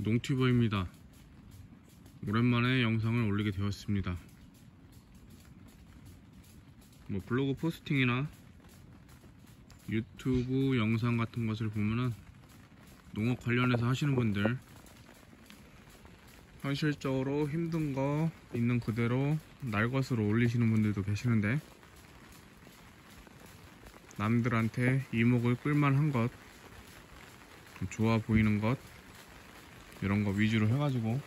농튜버입니다. 오랜만에 영상을 올리게 되었습니다. 블로그 포스팅이나 유튜브 영상 같은 것을 보면은 농업 관련해서 하시는 분들 현실적으로 힘든 거 있는 그대로 날것으로 올리시는 분들도 계시는데, 남들한테 이목을 끌만한 것, 좀 좋아 보이는 것, 이런 거 위주로 해가지고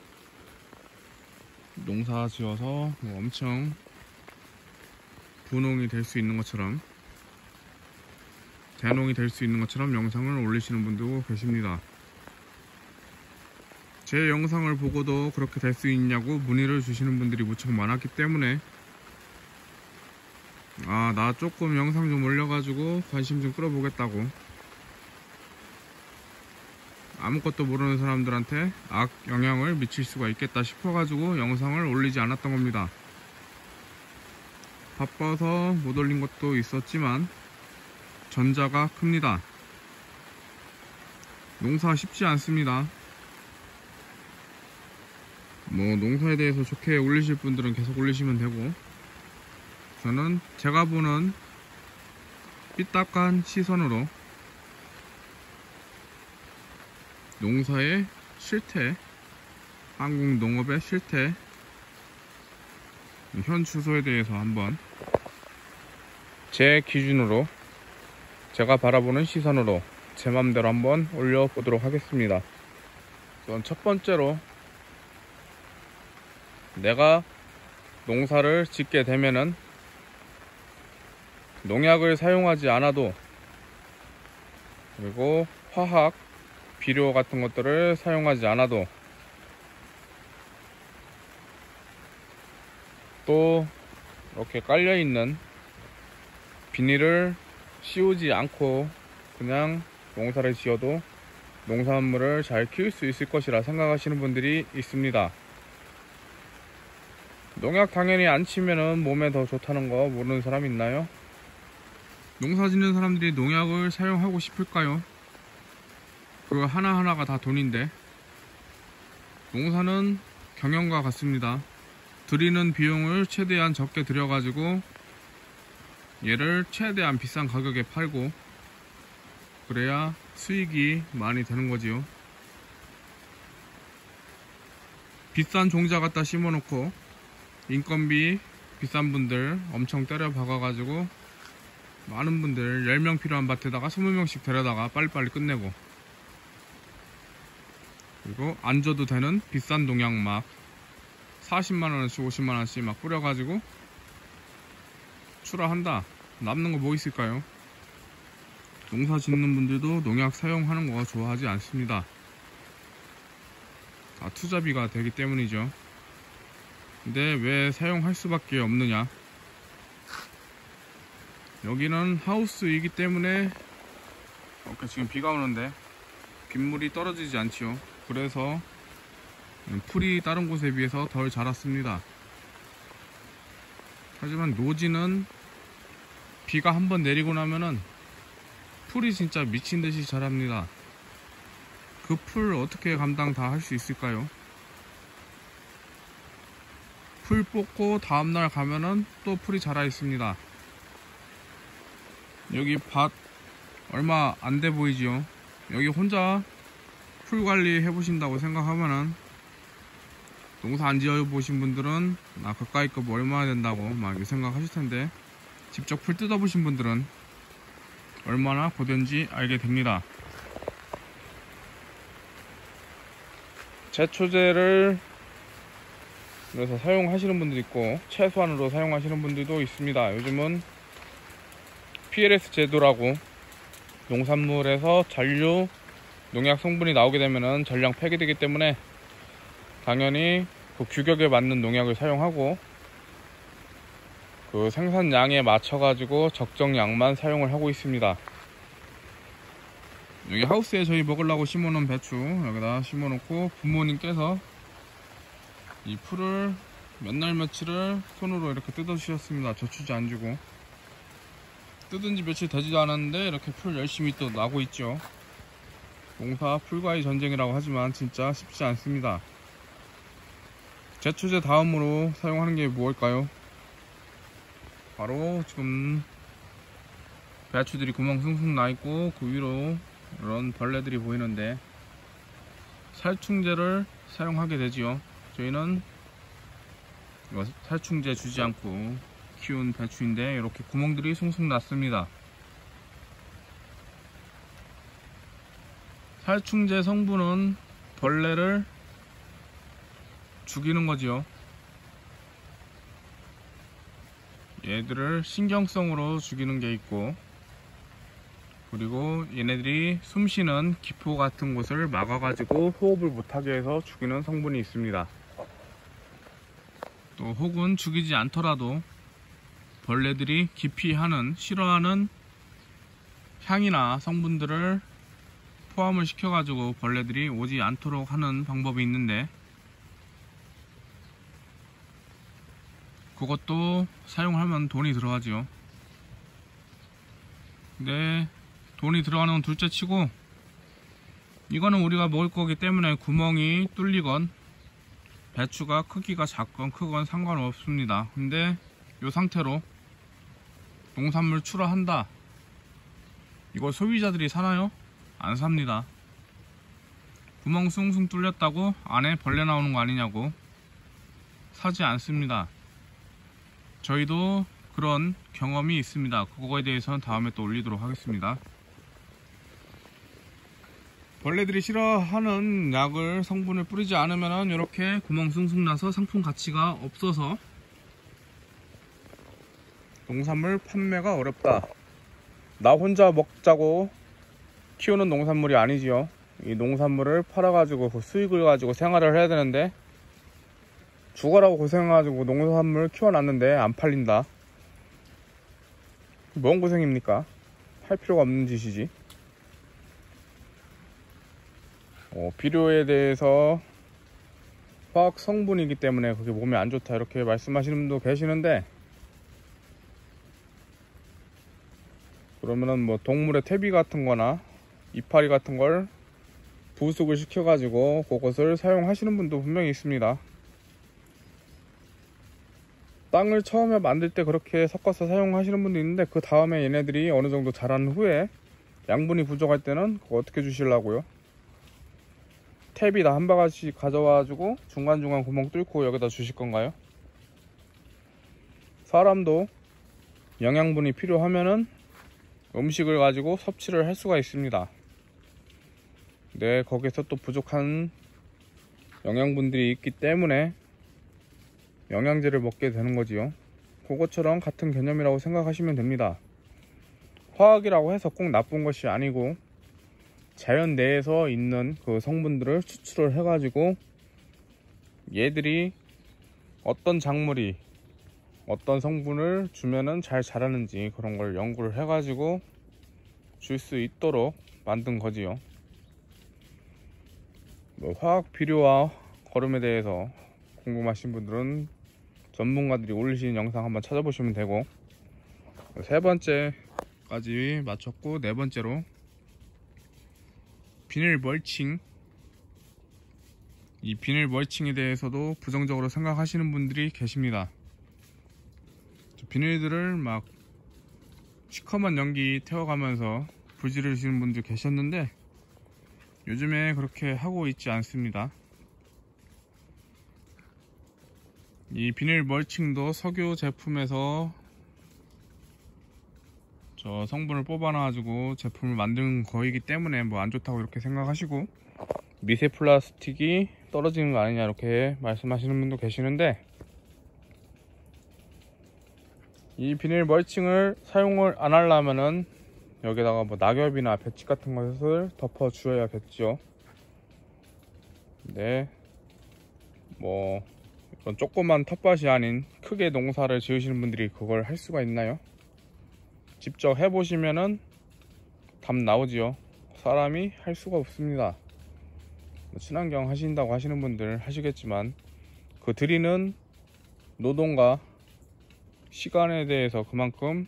농사 지어서 엄청 분홍이 될 수 있는 것처럼, 대농이 될 수 있는 것처럼 영상을 올리시는 분도 계십니다. 제 영상을 보고도 그렇게 될 수 있냐고 문의를 주시는 분들이 무척 많았기 때문에, 나 조금 영상 좀 올려가지고 관심 좀 끌어보겠다고, 아무것도 모르는 사람들한테 악 영향을 미칠 수가 있겠다 싶어가지고 영상을 올리지 않았던 겁니다. 바빠서 못 올린 것도 있었지만 전자가 큽니다. 농사 쉽지 않습니다. 농사에 대해서 좋게 올리실 분들은 계속 올리시면 되고, 저는 제가 보는 삐딱한 시선으로 농사의 실태, 한국 농업의 실태, 현 추세에 대해서 한번 제 기준으로, 제가 바라보는 시선으로 제 맘대로 한번 올려보도록 하겠습니다. 우선 첫 번째로, 내가 농사를 짓게 되면은 농약을 사용하지 않아도, 그리고 화학 비료 같은 것들을 사용하지 않아도, 또 이렇게 깔려있는 비닐을 씌우지 않고 그냥 농사를 지어도 농산물을 잘 키울 수 있을 것이라 생각하시는 분들이 있습니다. 농약 당연히 안 치면은 몸에 더 좋다는 거 모르는 사람 있나요? 농사 짓는 사람들이 농약을 사용하고 싶을까요? 그 하나하나가 다 돈인데, 농사는 경영과 같습니다. 들이는 비용을 최대한 적게 들여가지고 얘를 최대한 비싼 가격에 팔고, 그래야 수익이 많이 되는 거지요. 비싼 종자 갖다 심어놓고 인건비 비싼 분들 엄청 때려 박아가지고 많은 분들 10명 필요한 밭에다가 20명씩 데려다가 빨리빨리 끝내고, 그리고 안 줘도 되는 비싼 농약 막 40만원씩 50만원씩 막 뿌려가지고 출하한다. 남는 거 뭐 있을까요? 농사 짓는 분들도 농약 사용하는 거 좋아하지 않습니다. 다 투자비가 되기 때문이죠. 근데 왜 사용할 수밖에 없느냐? 여기는 하우스이기 때문에, 이렇게 지금 비가 오는데 빗물이 떨어지지 않지요. 그래서 풀이 다른 곳에 비해서 덜 자랐습니다. 하지만 노지는 비가 한번 내리고 나면은 풀이 진짜 미친듯이 자랍니다. 그 풀 어떻게 감당 다 할 수 있을까요? 풀 뽑고 다음날 가면은 또 풀이 자라 있습니다. 여기 밭 얼마 안 돼 보이지요? 여기 혼자 풀 관리 해보신다고 생각하면은, 농사 안 지어 보신 분들은 가까이 거 뭐 얼마나 된다고 막 이렇게 생각하실 텐데, 직접 풀 뜯어 보신 분들은 얼마나 고된지 알게 됩니다. 제초제를 그래서 사용하시는 분도 있고, 최소한으로 사용하시는 분들도 있습니다. 요즘은 PLS 제도라고, 농산물에서 잔류 농약 성분이 나오게 되면은 전량 폐기되기 때문에 당연히 그 규격에 맞는 농약을 사용하고, 그 생산량에 맞춰가지고 적정량만 사용을 하고 있습니다. 여기 하우스에 저희 먹으려고 심어놓은 배추 여기다 심어놓고, 부모님께서 이 풀을 몇 날 며칠을 손으로 이렇게 뜯어주셨습니다. 저추지 안 주고. 뜯은 지 며칠 되지도 않았는데 이렇게 풀 열심히 또 나고 있죠. 농사 풀과의 전쟁이라고 하지만 진짜 쉽지 않습니다. 제초제 다음으로 사용하는 게 무엇일까요? 바로 지금 배추들이 구멍 숭숭 나 있고 그 위로 이런 벌레들이 보이는데 살충제를 사용하게 되지요. 저희는 이거 살충제 주지 않고 키운 배추인데 이렇게 구멍들이 숭숭 났습니다. 살충제 성분은 벌레를 죽이는 거지요. 얘들을 신경성으로 죽이는 게 있고, 그리고 얘네들이 숨쉬는 기포 같은 곳을 막아가지고 호흡을 못하게 해서 죽이는 성분이 있습니다. 또 혹은 죽이지 않더라도 벌레들이 기피하는, 싫어하는 향이나 성분들을 포함을 시켜가지고 벌레들이 오지 않도록 하는 방법이 있는데, 그것도 사용하면 돈이 들어가지요. 근데 돈이 들어가는 건 둘째 치고, 이거는 우리가 먹을 거기 때문에 구멍이 뚫리건 배추가 크기가 작건 크건 상관없습니다. 근데 이 상태로 농산물 출하한다, 이걸 소비자들이 사나요? 안 삽니다. 구멍 숭숭 뚫렸다고 안에 벌레 나오는 거 아니냐고 사지 않습니다. 저희도 그런 경험이 있습니다. 그거에 대해서는 다음에 또 올리도록 하겠습니다. 벌레들이 싫어하는 약을, 성분을 뿌리지 않으면 이렇게 구멍 숭숭 나서 상품 가치가 없어서 농산물 판매가 어렵다. 나 혼자 먹자고 키우는 농산물이 아니지요. 이 농산물을 팔아가지고 그 수익을 가지고 생활을 해야 되는데, 죽어라고 고생해가지고 농산물 키워놨는데 안 팔린다. 뭔 고생입니까? 할 필요가 없는 짓이지. 비료에 대해서 화학 성분이기 때문에 그게 몸에 안 좋다 이렇게 말씀하시는 분도 계시는데, 그러면은 뭐 동물의 퇴비 같은 거나 이파리 같은 걸 부숙을 시켜가지고 그것을 사용하시는 분도 분명히 있습니다. 땅을 처음에 만들 때 그렇게 섞어서 사용하시는 분도 있는데, 그 다음에 얘네들이 어느 정도 자란 후에 양분이 부족할 때는 그거 어떻게 주시려고요? 탭이 다 한 바가지 가져와가지고 중간중간 구멍 뚫고 여기다 주실 건가요? 사람도 영양분이 필요하면은 음식을 가지고 섭취를 할 수가 있습니다. 네, 거기서 또 부족한 영양분들이 있기 때문에 영양제를 먹게 되는 거지요. 그것처럼 같은 개념이라고 생각하시면 됩니다. 화학이라고 해서 꼭 나쁜 것이 아니고, 자연 내에서 있는 그 성분들을 추출을 해가지고 얘들이 어떤 작물이 어떤 성분을 주면은 잘 자라는지 그런 걸 연구를 해가지고 줄 수 있도록 만든 거지요. 뭐 화학 비료와 거름에 대해서 궁금하신 분들은 전문가들이 올리신 영상 한번 찾아보시면 되고, 세 번째까지 마쳤고, 네 번째로 비닐 멀칭. 이 비닐 멀칭에 대해서도 부정적으로 생각하시는 분들이 계십니다. 비닐들을 막 시커먼 연기 태워가면서 불 지르시는 분들 계셨는데, 요즘에 그렇게 하고 있지 않습니다. 이 비닐 멀칭도 석유 제품에서 저 성분을 뽑아놔가지고 제품을 만든 거이기 때문에 뭐 안 좋다고 이렇게 생각하시고, 미세 플라스틱이 떨어지는 거 아니냐 이렇게 말씀하시는 분도 계시는데, 이 비닐 멀칭을 사용을 안 하려면은 여기다가 뭐 낙엽이나 배치 같은 것을 덮어 주어야겠죠. 근데 뭐 이런 조그만 텃밭이 아닌 크게 농사를 지으시는 분들이 그걸 할 수가 있나요? 직접 해보시면은 답 나오지요. 사람이 할 수가 없습니다. 친환경 하신다고 하시는 분들 하시겠지만, 그 들이는 노동과 시간에 대해서 그만큼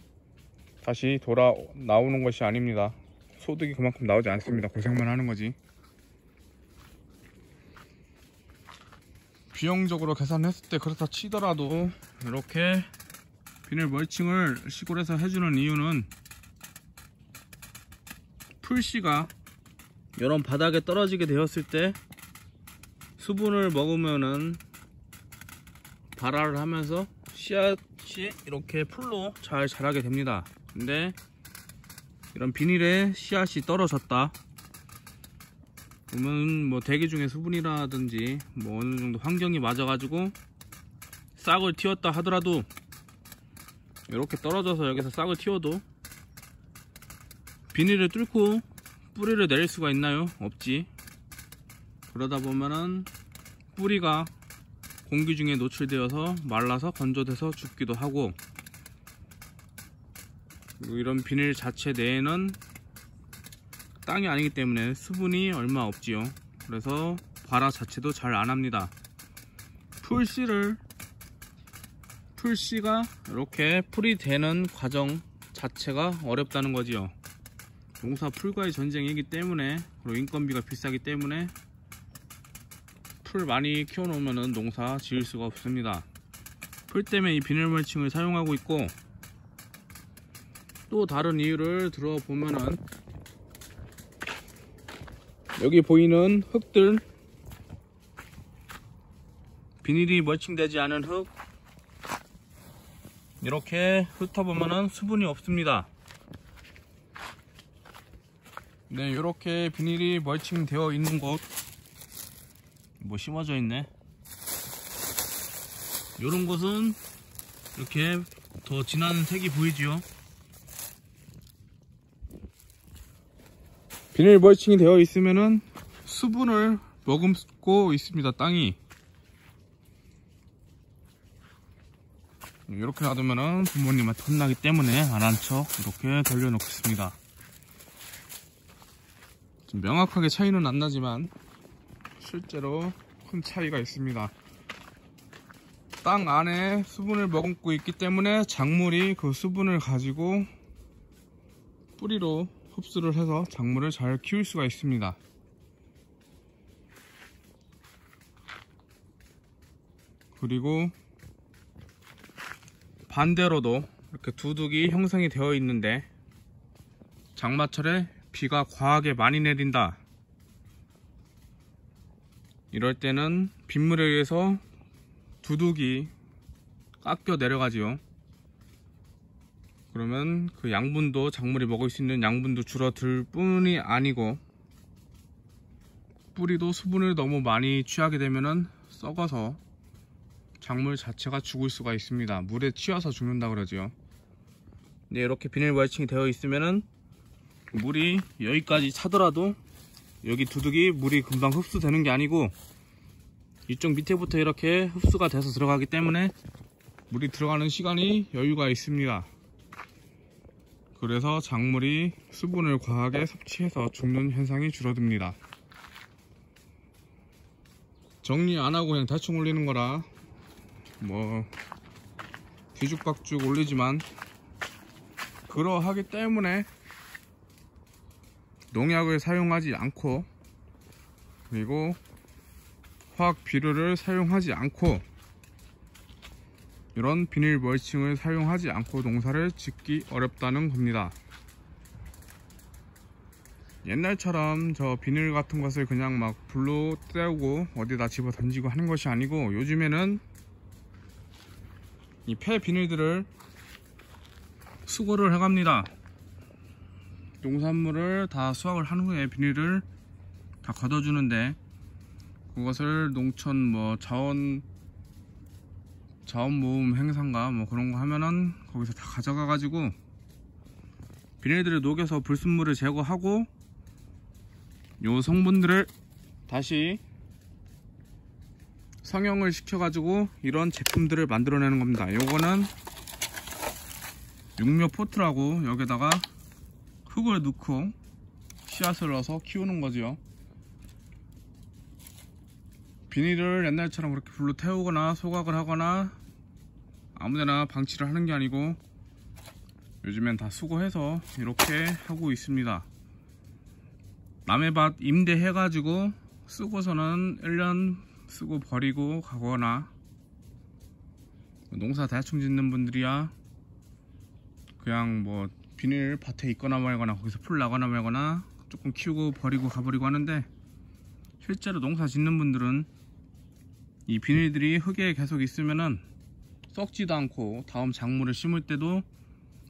다시 돌아 나오는 것이 아닙니다. 소득이 그만큼 나오지 않습니다. 고생만 하는 거지. 비용적으로 계산했을 때 그렇다 치더라도 이렇게 비닐 멀칭을 시골에서 해주는 이유는 풀씨가 이런 바닥에 떨어지게 되었을 때 수분을 먹으면은 발화를 하면서 씨앗이 이렇게 풀로 잘 자라게 됩니다. 근데 이런 비닐에 씨앗이 떨어졌다 그러면 뭐 대기 중에 수분이라든지 뭐 어느 정도 환경이 맞아가지고 싹을 틔웠다 하더라도 이렇게 떨어져서 여기서 싹을 틔워도 비닐을 뚫고 뿌리를 내릴 수가 있나요? 없지. 그러다 보면은 뿌리가 공기 중에 노출되어서 말라서 건조돼서 죽기도 하고, 그리고 이런 비닐 자체 내에는 땅이 아니기 때문에 수분이 얼마 없지요. 그래서 발화 자체도 잘 안합니다. 풀씨가 이렇게 풀이 되는 과정 자체가 어렵다는 거지요. 농사 풀과의 전쟁이기 때문에, 그리고 인건비가 비싸기 때문에 풀 많이 키워놓으면 농사 지을 수가 없습니다. 풀 때문에 이 비닐 멀칭을 사용하고 있고, 또 다른 이유를 들어보면은 여기 보이는 흙들, 비닐이 멀칭되지 않은 흙, 이렇게 훑어보면은 수분이 없습니다. 네, 이렇게 비닐이 멀칭 되어 있는 곳, 뭐 심어져 있네. 이런 곳은 이렇게 더 진한 색이 보이지요. 비닐 멀칭이 되어 있으면은 수분을 머금고 있습니다. 땅이 이렇게 놔두면은 부모님한테 혼나기 때문에 안 한 척 이렇게 돌려놓겠습니다. 좀 명확하게 차이는 안 나지만 실제로 큰 차이가 있습니다. 땅 안에 수분을 머금고 있기 때문에 작물이 그 수분을 가지고 뿌리로 흡수를 해서 작물을 잘 키울 수가 있습니다. 그리고 반대로도 이렇게 두둑이 형성이 되어 있는데 장마철에 비가 과하게 많이 내린다, 이럴 때는 빗물에 의해서 두둑이 깎여 내려가지요. 그러면 그 양분도, 작물이 먹을 수 있는 양분도 줄어들 뿐이 아니고, 뿌리도 수분을 너무 많이 취하게 되면은 썩어서 작물 자체가 죽을 수가 있습니다. 물에 취해서 죽는다 그러죠. 근데 이렇게 비닐 멀칭이 되어 있으면은 물이 여기까지 차더라도 여기 두둑이 물이 금방 흡수되는 게 아니고 이쪽 밑에부터 이렇게 흡수가 돼서 들어가기 때문에 물이 들어가는 시간이 여유가 있습니다. 그래서 작물이 수분을 과하게 섭취해서 죽는 현상이 줄어듭니다. 정리 안 하고 그냥 대충 올리는 거라 뭐 뒤죽박죽 올리지만, 그러하기 때문에 농약을 사용하지 않고 그리고 화학 비료를 사용하지 않고 이런 비닐 멀칭을 사용하지 않고 농사를 짓기 어렵다는 겁니다. 옛날처럼 저 비닐 같은 것을 그냥 막 불로 때우고 어디다 집어 던지고 하는 것이 아니고, 요즘에는 이 폐 비닐들을 수거를 해갑니다. 농산물을 다 수확을 한 후에 비닐을 다 걷어주는데, 그것을 농촌 뭐 자원 모음 행사인가 뭐 그런 거 하면은 거기서 다 가져가 가지고 비닐들을 녹여서 불순물을 제거하고 요 성분들을 다시 성형을 시켜 가지고 이런 제품들을 만들어내는 겁니다. 요거는 육묘 포트라고, 여기다가 흙을 넣고 씨앗을 넣어서 키우는 거죠. 비닐을 옛날처럼 그렇게 불로 태우거나 소각을 하거나 아무데나 방치를 하는 게 아니고 요즘엔 다 수거해서 이렇게 하고 있습니다. 남의 밭 임대해가지고 쓰고서는 1년 쓰고 버리고 가거나, 농사 대충 짓는 분들이야 그냥 뭐 비닐 밭에 있거나 말거나 거기서 풀 나거나 말거나 조금 키우고 버리고 가버리고 하는데, 실제로 농사 짓는 분들은 이 비닐들이 흙에 계속 있으면은 썩지도 않고 다음 작물을 심을 때도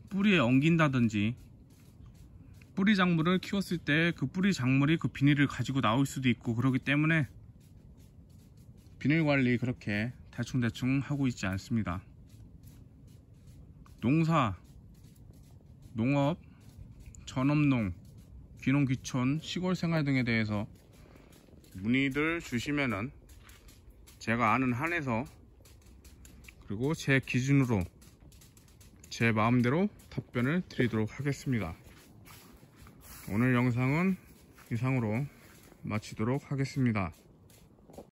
뿌리에 엉긴다든지, 뿌리 작물을 키웠을 때 그 뿌리 작물이 그 비닐을 가지고 나올 수도 있고, 그러기 때문에 비닐 관리 그렇게 대충대충 하고 있지 않습니다. 농사, 농업, 전업농, 귀농, 귀촌, 시골 생활 등에 대해서 문의들 주시면은 제가 아는 한에서, 그리고 제 기준으로 제 마음대로 답변을 드리도록 하겠습니다. 오늘 영상은 이상으로 마치도록 하겠습니다.